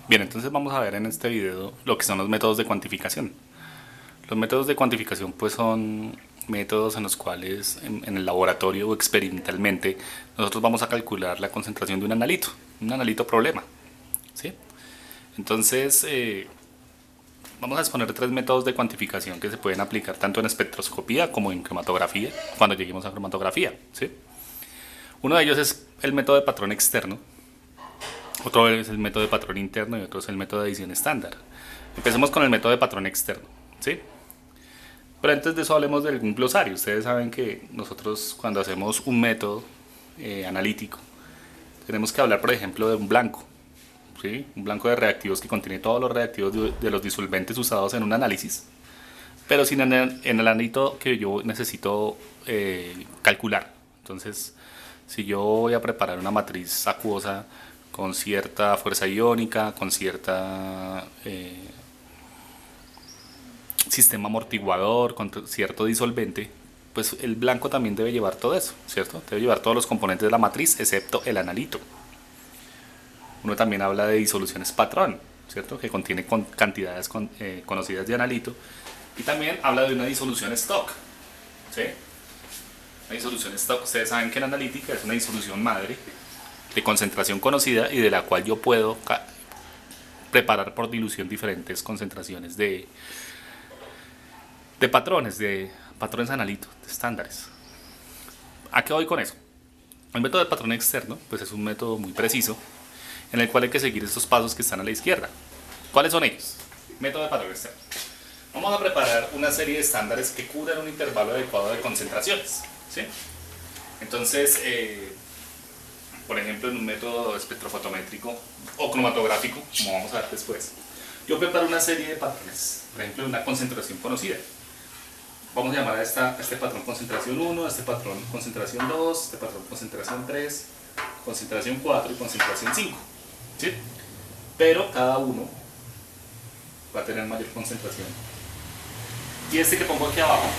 Bien, entonces vamos a ver en este video lo que son los métodos de cuantificación. Los métodos de cuantificación pues son métodos en los cuales en el laboratorio o experimentalmente nosotros vamos a calcular la concentración de un analito problema, ¿sí? Entonces vamos a exponer tres métodos de cuantificación que se pueden aplicar tanto en espectroscopía como en cromatografía cuando lleguemos a cromatografía, ¿sí? Uno de ellos es el método de patrón externo, otro es el método de patrón interno y otro es el método de adición estándar. Empecemos con el método de patrón externo, ¿sí? Pero antes de eso hablemos de algún glosario. Ustedes saben que nosotros cuando hacemos un método analítico tenemos que hablar, por ejemplo, de un blanco, ¿sí? Un blanco de reactivos que contiene todos los reactivos de los disolventes usados en un análisis, pero sin en el anito que yo necesito calcular. Entonces, si yo voy a preparar una matriz acuosa con cierta fuerza iónica, con cierta sistema amortiguador, con cierto disolvente, pues el blanco también debe llevar todo eso, ¿cierto? Debe llevar todos los componentes de la matriz excepto el analito. Uno también habla de disoluciones patrón, ¿cierto? Que contiene cantidades conocidas de analito. Y también habla de una disolución stock, ¿sí? Una disolución stock, ustedes saben que la analítica es una disolución madre de concentración conocida y de la cual yo puedo preparar por dilución diferentes concentraciones de patrones analito, de estándares. ¿A qué voy con eso? El método de patrón externo pues es un método muy preciso en el cual hay que seguir estos pasos que están a la izquierda. ¿Cuáles son ellos? Método de patrón externo. Vamos a preparar una serie de estándares que cubran un intervalo adecuado de concentraciones, ¿sí? Entonces, por ejemplo, en un método espectrofotométrico o cromatográfico, como vamos a ver después, yo preparo una serie de patrones, por ejemplo, de una concentración conocida. Vamos a llamar a este patrón concentración 1, a este patrón concentración 2, este patrón concentración 3, concentración 4 y concentración 5, ¿sí? Pero cada uno va a tener mayor concentración. Y este que pongo aquí abajo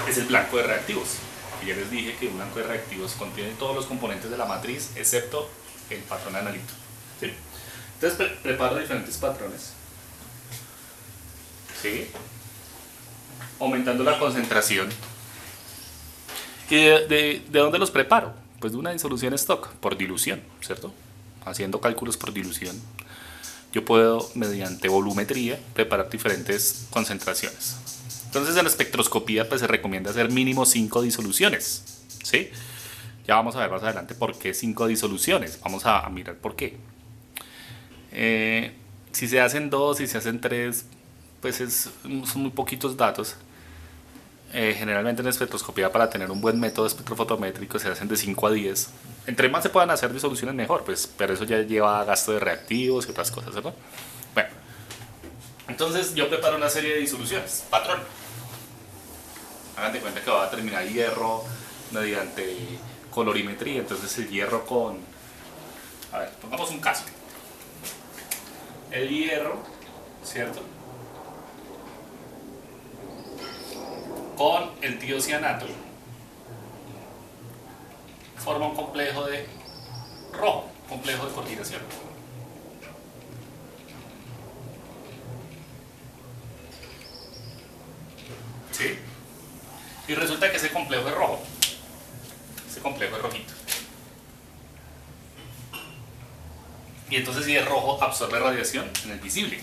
es el blanco de reactivos. Y ya les dije que un blanco de reactivos contiene todos los componentes de la matriz excepto el patrón analito, ¿sí? Entonces preparo diferentes patrones, ¿sí? Aumentando la concentración. ¿Y de dónde los preparo? Pues de una disolución stock, por dilución, ¿cierto? Haciendo cálculos por dilución, yo puedo, mediante volumetría, preparar diferentes concentraciones. Entonces en la espectroscopía pues, se recomienda hacer mínimo 5 disoluciones, ¿sí? Ya vamos a ver más adelante por qué 5 disoluciones. Vamos a mirar por qué. Si se hacen 2, si se hacen 3, pues son muy poquitos datos. Generalmente en espectroscopía para tener un buen método espectrofotométrico se hacen de 5 a 10. Entre más se puedan hacer disoluciones mejor, pues, pero eso ya lleva gasto de reactivos y otras cosas, ¿verdad? Bueno, entonces yo preparo una serie de disoluciones, patrón. Hagan de cuenta que va a terminar hierro mediante colorimetría, entonces el hierro con... A ver, pongamos un caso. El hierro, ¿cierto? Con el tiocianato forma un complejo de rojo, complejo de coordinación. ¿Sí? Y resulta que ese complejo es rojo. Ese complejo es rojito. Y entonces si es rojo absorbe radiación en el visible.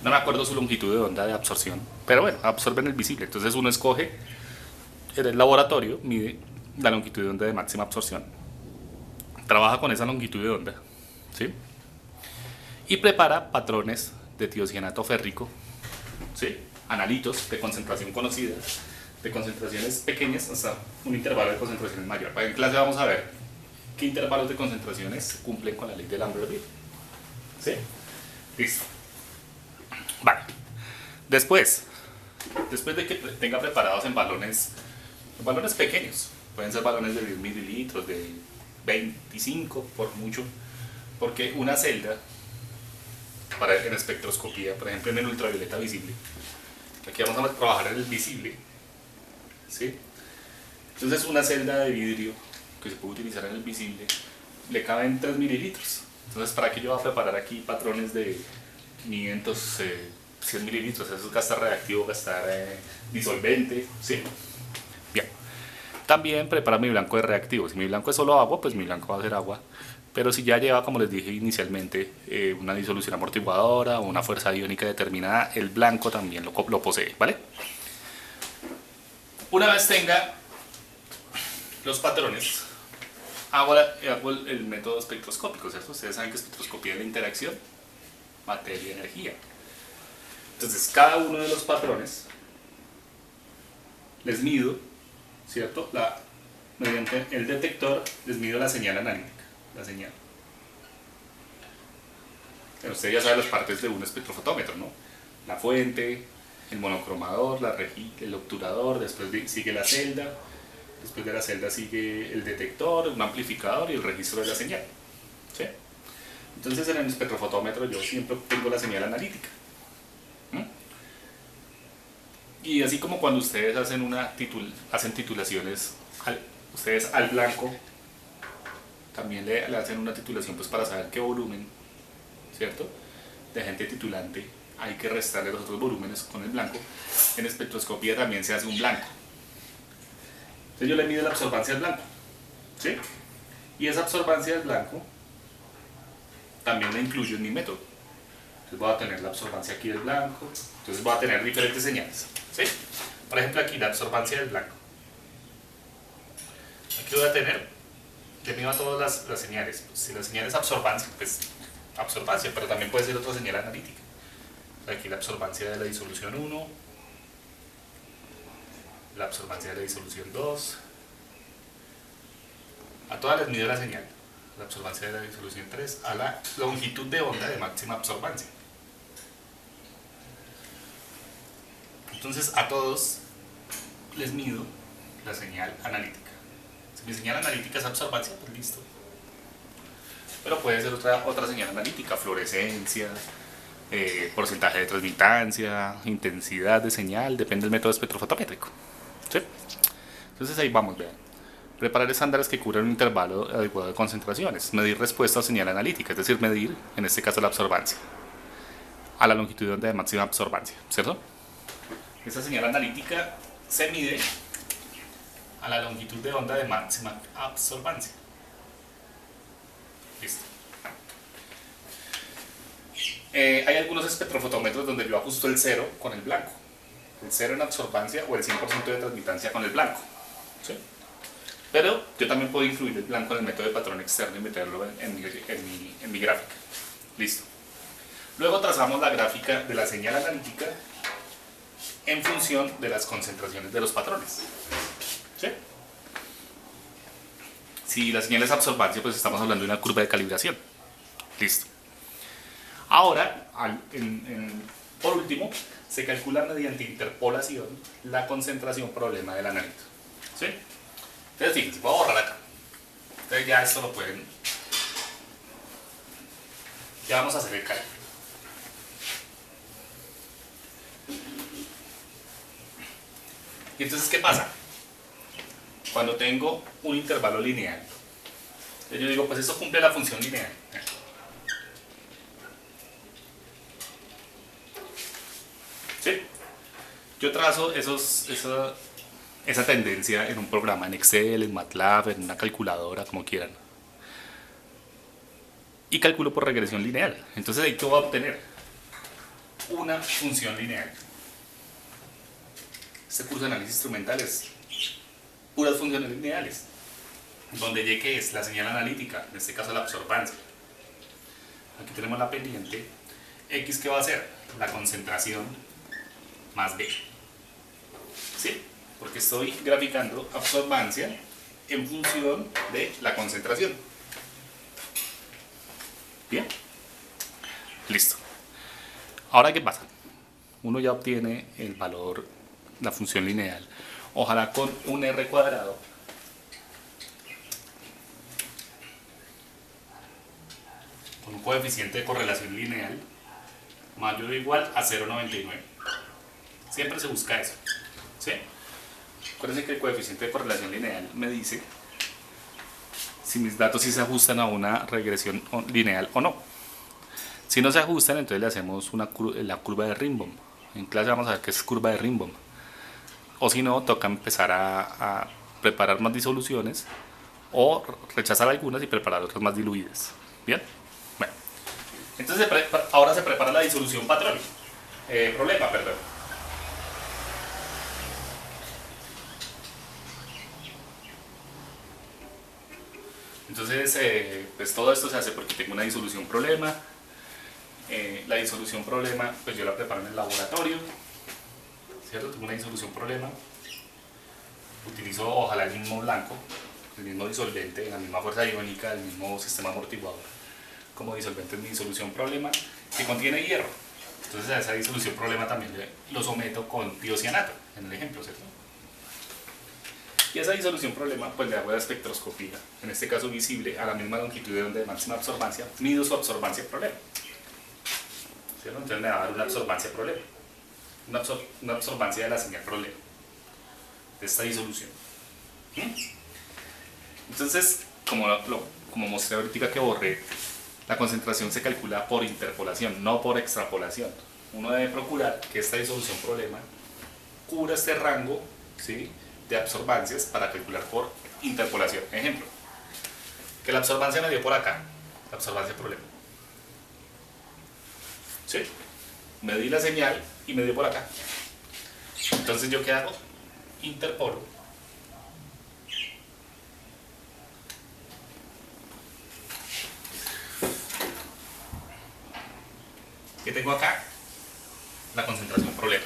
No me acuerdo su longitud de onda de absorción, pero bueno, absorbe en el visible. Entonces uno escoge, en el laboratorio mide la longitud de onda de máxima absorción, trabaja con esa longitud de onda, ¿sí? Y prepara patrones de tiocianato férrico, ¿sí? Analitos de concentración conocida, de concentraciones pequeñas hasta un intervalo de concentraciones mayor. En clase vamos a ver qué intervalos de concentraciones cumplen con la ley de Lambert-Eaton, ¿sí? Listo. Vale. Después de que tenga preparados en balones pequeños, pueden ser balones de 10 mililitros, de 25 por mucho, porque una celda en espectroscopía, por ejemplo en el ultravioleta visible, aquí vamos a trabajar en el visible, ¿sí? Entonces una celda de vidrio que se puede utilizar en el visible le caben 3 mililitros, Entonces, ¿para qué yo voy a preparar aquí patrones de 500, 100 mililitros? Eso es gastar reactivo, gastar disolvente, ¿sí? Bien. También prepara mi blanco de reactivo. Si mi blanco es solo agua, pues mi blanco va a ser agua. Pero si ya lleva, como les dije inicialmente, una disolución amortiguadora o una fuerza iónica determinada, el blanco también lo posee, ¿vale? Una vez tenga los patrones, hago el método espectroscópico, ¿cierto? Ustedes saben que espectroscopía es la interacción materia-energía. Entonces, cada uno de los patrones les mido, ¿cierto? Mediante el detector les mido la señal analítica, la señal. Pero usted ya sabe las partes de un espectrofotómetro, ¿no? La fuente, el monocromador, el obturador, después sigue la celda, después de la celda sigue el detector, un amplificador y el registro de la señal, ¿sí? Entonces en el espectrofotómetro yo siempre tengo la señal analítica. Y así como cuando ustedes hacen titulaciones, ustedes al blanco también le hacen una titulación pues para saber qué volumen, ¿cierto?, de agente titulante hay que restarle los otros volúmenes con el blanco. En espectroscopía también se hace un blanco. Entonces yo le mido la absorbancia del blanco, ¿sí? Y esa absorbancia del blanco también la incluyo en mi método. Entonces voy a tener la absorbancia aquí del blanco, entonces voy a tener diferentes señales, ¿sí? Por ejemplo aquí la absorbancia del blanco. Aquí voy a tener, le mido a todas las señales. Si la señal es absorbancia, pues absorbancia, pero también puede ser otra señal analítica. Aquí la absorbancia de la disolución 1, la absorbancia de la disolución 2, a todas les mido la señal, la absorbancia de la disolución 3, a la longitud de onda de máxima absorbancia. Entonces a todos les mido la señal analítica. Si mi señal analítica es absorbancia, pues listo. Pero puede ser otra señal analítica, fluorescencia, porcentaje de transmitancia, intensidad de señal, depende del método espectrofotométrico, ¿sí? Entonces ahí vamos, vean. Preparar estándares que cubran un intervalo adecuado de concentraciones, medir respuesta a señal analítica, es decir, medir, en este caso, la absorbancia, a la longitud de onda de máxima absorbancia, ¿cierto? Esa señal analítica se mide a la longitud de onda de máxima absorbancia. Listo. Hay algunos espectrofotómetros donde yo ajusto el 0 con el blanco, el 0 en absorbancia o el 100% de transmitancia con el blanco, ¿sí? Pero yo también puedo incluir el blanco en el método de patrón externo y meterlo en mi gráfica. Listo. Luego trazamos la gráfica de la señal analítica en función de las concentraciones de los patrones, ¿sí? Si la señal es absorbancia, pues estamos hablando de una curva de calibración. Listo. Ahora, por último, se calcula mediante interpolación la concentración problema del analito, ¿sí? Entonces, fíjense, voy a borrar acá. Entonces ya esto lo pueden... Ya vamos a hacer el cálculo. Y entonces, ¿qué pasa? Cuando tengo un intervalo lineal, yo digo, pues eso cumple la función lineal. ¿Sí? Yo trazo esa tendencia en un programa, en Excel, en MATLAB, en una calculadora, como quieran. Y calculo por regresión lineal. Entonces ahí yo voy a obtener una función lineal. Este curso de análisis instrumental es puras funciones lineales, donde Y que es la señal analítica, en este caso la absorbancia. Aquí tenemos la pendiente. X, ¿qué va a ser? La concentración más B. ¿Sí? Porque estoy graficando absorbancia en función de la concentración. Bien. Listo. Ahora, ¿qué pasa? Uno ya obtiene el valor, la función lineal. Ojalá con un R cuadrado con un coeficiente de correlación lineal mayor o igual a 0,99. Siempre se busca eso, ¿sí? Acuérdense que el coeficiente de correlación lineal me dice si mis datos sí se ajustan a una regresión lineal o no. Si no se ajustan, entonces le hacemos la curva de Rimbaud. En clase vamos a ver qué es curva de Rimbaud. O si no, toca empezar a preparar más disoluciones o rechazar algunas y preparar otras más diluidas. ¿Bien? Bueno, entonces ahora se prepara la disolución patrón. Problema, perdón. Entonces, pues todo esto se hace porque tengo una disolución problema. La disolución problema, pues yo la preparo en el laboratorio, ¿cierto? Tengo una disolución problema. Utilizo ojalá el mismo blanco, el mismo disolvente, la misma fuerza iónica, el mismo sistema amortiguador como disolvente en mi disolución problema que contiene hierro. Entonces a esa disolución problema también lo someto con tiocianato, en el ejemplo, ¿cierto? Y a esa disolución problema pues le hago la espectroscopía, en este caso visible, a la misma longitud de onda de máxima absorbancia, mido su absorbancia problema, ¿cierto? Entonces me va a dar una absorbancia problema, una absorbancia de la señal problema, de esta disolución. Entonces, como mostré ahorita que borré, la concentración se calcula por interpolación, no por extrapolación. Uno debe procurar que esta disolución problema cubra este rango, ¿sí?, de absorbancias para calcular por interpolación. Ejemplo, que la absorbancia me dio por acá, la absorbancia problema. ¿Sí? Me di la señal y me dio por acá. Entonces, ¿yo qué hago? Interpolo. ¿Qué tengo acá? La concentración problema.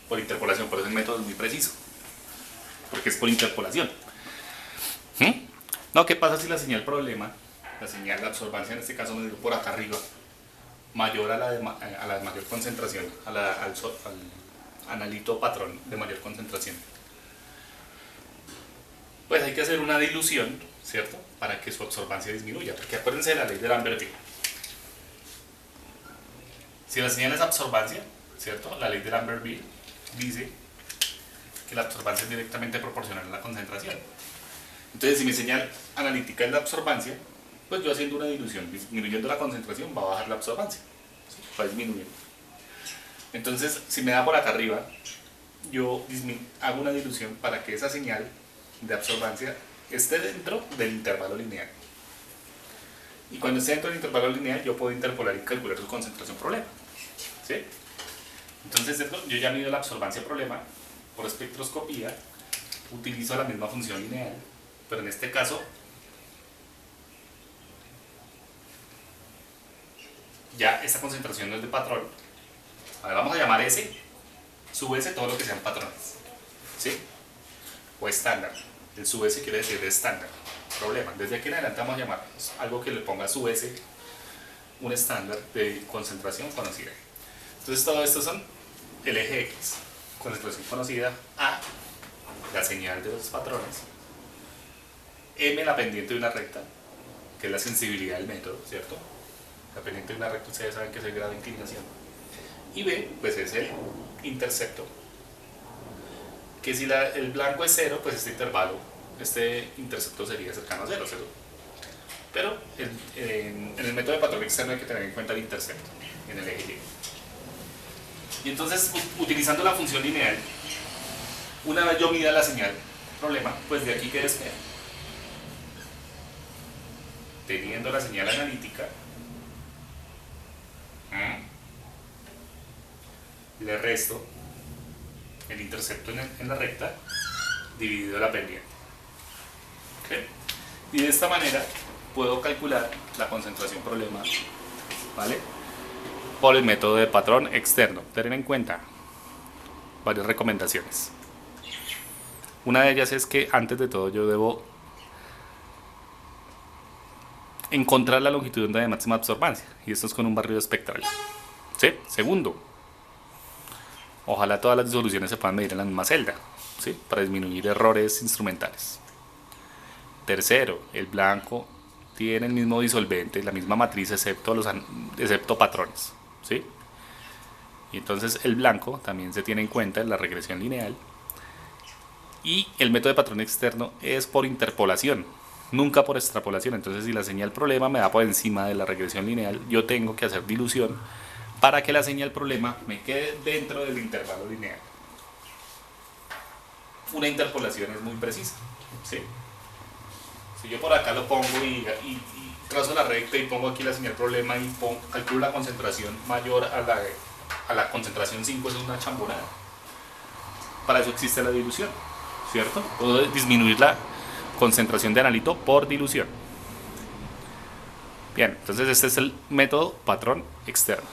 Por interpolación, por eso el método es muy preciso. Porque es por interpolación. No, ¿qué pasa si la señal problema, la señal de absorbancia en este caso me dio por acá arriba, mayor a la de mayor concentración, al analito patrón de mayor concentración? Pues hay que hacer una dilución, ¿cierto? Para que su absorbancia disminuya. Porque acuérdense de la ley de Lambert-Beer. Si la señal es absorbancia, ¿cierto? La ley de Lambert-Beer dice que la absorbancia es directamente proporcional a la concentración. Entonces, si mi señal analítica es la absorbancia, pues yo haciendo una dilución, disminuyendo la concentración, va a bajar la absorbancia, ¿sí? Va a disminuir. Entonces, si me da por acá arriba, yo hago una dilución para que esa señal de absorbancia esté dentro del intervalo lineal. Y cuando esté dentro del intervalo lineal, yo puedo interpolar y calcular su concentración problema, ¿sí? Entonces, yo ya mido la absorbancia problema por espectroscopía, utilizo la misma función lineal, pero en este caso ya esta concentración no es de patrón. Ahora vamos a llamar S, sub S todo lo que sean patrones, ¿sí? O estándar. El sub S quiere decir de estándar. Problema. Desde aquí en adelante vamos a llamar algo que le ponga sub S, un estándar de concentración conocida. Entonces todo esto son el eje X, concentración conocida, A, la señal de los patrones, M, la pendiente de una recta, que es la sensibilidad del método, ¿cierto? La pendiente de una recta ustedes saben que es el grado de inclinación. Y B, pues es el intercepto, que si el blanco es 0, pues este intercepto sería cercano a 0, ¿cierto? Pero en el método de patrón externo hay que tener en cuenta el intercepto en el eje Y. Y entonces, utilizando la función lineal, una vez yo mida la señal problema, pues de aquí que espera. Teniendo la señal analítica, le resto el intercepto en la recta dividido la pendiente. ¿Okay? Y de esta manera puedo calcular la concentración problema, ¿vale?, por el método de patrón externo. Tener en cuenta varias recomendaciones. Una de ellas es que antes de todo yo debo encontrar la longitud de onda de máxima absorbancia, y esto es con un barrido espectral, ¿sí? Segundo, ojalá todas las disoluciones se puedan medir en la misma celda, ¿sí?, para disminuir errores instrumentales. Tercero, el blanco tiene el mismo disolvente, la misma matriz excepto patrones, ¿sí? Y entonces el blanco también se tiene en cuenta en la regresión lineal. Y el método de patrón externo es por interpolación, nunca por extrapolación. Entonces, si la señal problema me da por encima de la regresión lineal, yo tengo que hacer dilución para que la señal problema me quede dentro del intervalo lineal. Una interpolación es muy precisa, ¿sí? Si yo por acá lo pongo y trazo la recta y pongo aquí la señal problema y calculo la concentración mayor a la concentración 5, es una chambonada. Para eso existe la dilución, ¿cierto? Puedo disminuir la concentración de analito por dilución. Bien, entonces este es el método patrón externo.